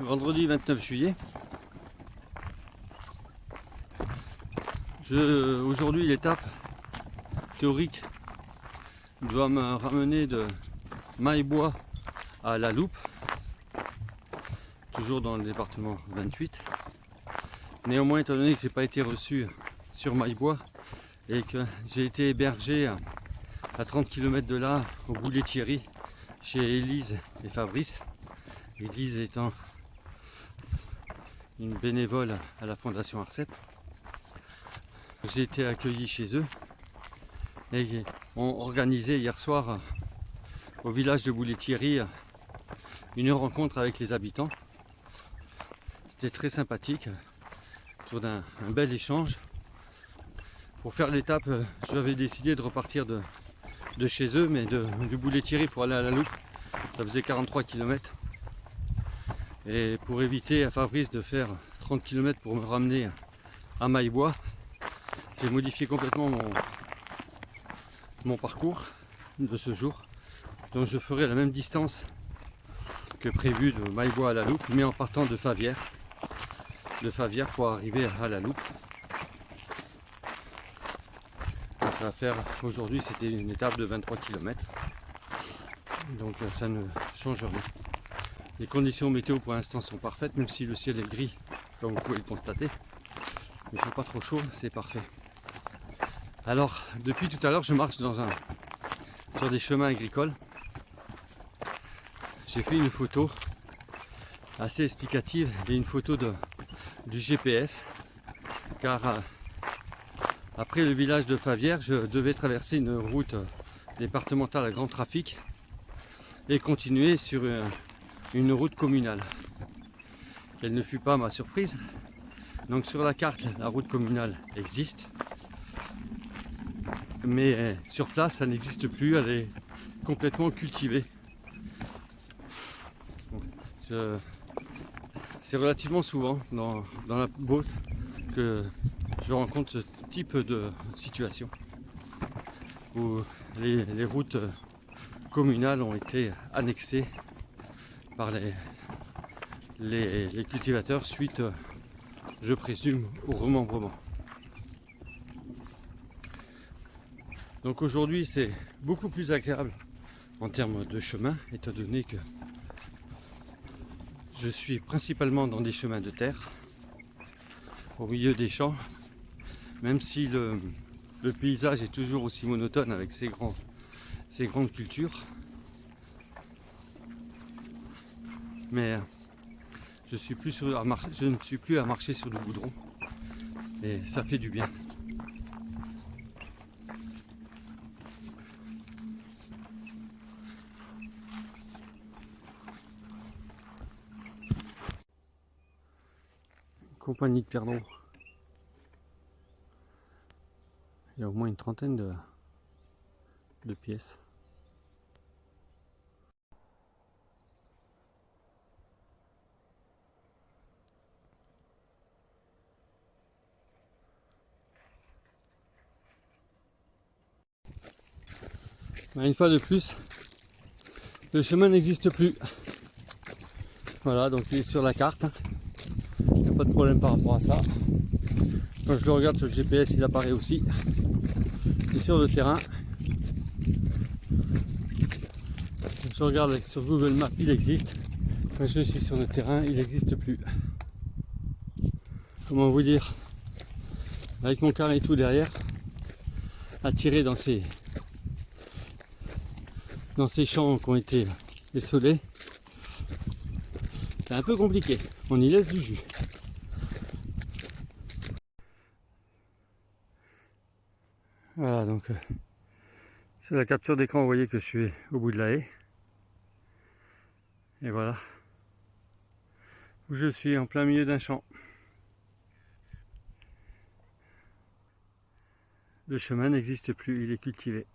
vendredi 29 juillet. Aujourd'hui, l'étape théorique doit me ramener de Maillebois à La Loupe, toujours dans le département 28. Néanmoins, étant donné que je n'ai pas été reçu sur Maillebois et que j'ai été hébergé à 30 km de là, au Boulet-Thierry, chez Élise et Fabrice, Élise étant une bénévole à la Fondation Arcep. J'ai été accueilli chez eux et ils ont organisé hier soir au village de Boulet-Thierry une rencontre avec les habitants. C'était très sympathique, autour d'un bel échange. Pour faire l'étape, j'avais décidé de repartir de chez eux, mais du Boulet-Thierry pour aller à La Loupe, ça faisait 43 km. Et pour éviter à Fabrice de faire 30 km pour me ramener à Maillebois, j'ai modifié complètement mon parcours de ce jour. Donc je ferai la même distance que prévu de Maillebois à La Loupe, mais en partant de Favières pour arriver à La Loupe. Donc ça va faire, aujourd'hui c'était une étape de 23 km, donc ça ne change rien. Les conditions météo pour l'instant sont parfaites, même si le ciel est gris comme vous pouvez le constater. Il ne fait pas trop chaud, c'est parfait. Alors depuis tout à l'heure je marche sur des chemins agricoles. J'ai fait une photo assez explicative et une photo du GPS, car après le village de Favières, je devais traverser une route départementale à grand trafic et continuer sur une route communale. Quelle ne fut pas ma surprise. Donc sur la carte, la route communale existe, mais sur place, ça n'existe plus, elle est complètement cultivée. C'est relativement souvent dans la Beauce que je rencontre ce type de situation où les routes communales ont été annexées par les cultivateurs suite, je présume, au remembrement. Donc aujourd'hui c'est beaucoup plus agréable en termes de chemin, étant donné que je suis principalement dans des chemins de terre, au milieu des champs, même si le paysage est toujours aussi monotone avec ces grandes cultures. Mais je ne suis plus à marcher sur du goudron et ça fait du bien. Compagnie de Perdon. Il y a au moins une trentaine de pièces. Une fois de plus, le chemin n'existe plus. Voilà, donc il est sur la carte. Il n'y a pas de problème par rapport à ça. Quand je le regarde sur le GPS, il apparaît aussi. Et sur le terrain, quand je regarde sur Google Maps, il existe. Quand je suis sur le terrain, il n'existe plus. Comment vous dire? Avec mon carré et tout derrière, à tirer dans ces champs qui ont été essolés, c'est un peu compliqué. On y laisse du jus. Voilà, donc c'est la capture d'écran, vous voyez que je suis au bout de la haie. Et voilà où je suis, en plein milieu d'un champ. Le chemin n'existe plus, il est cultivé.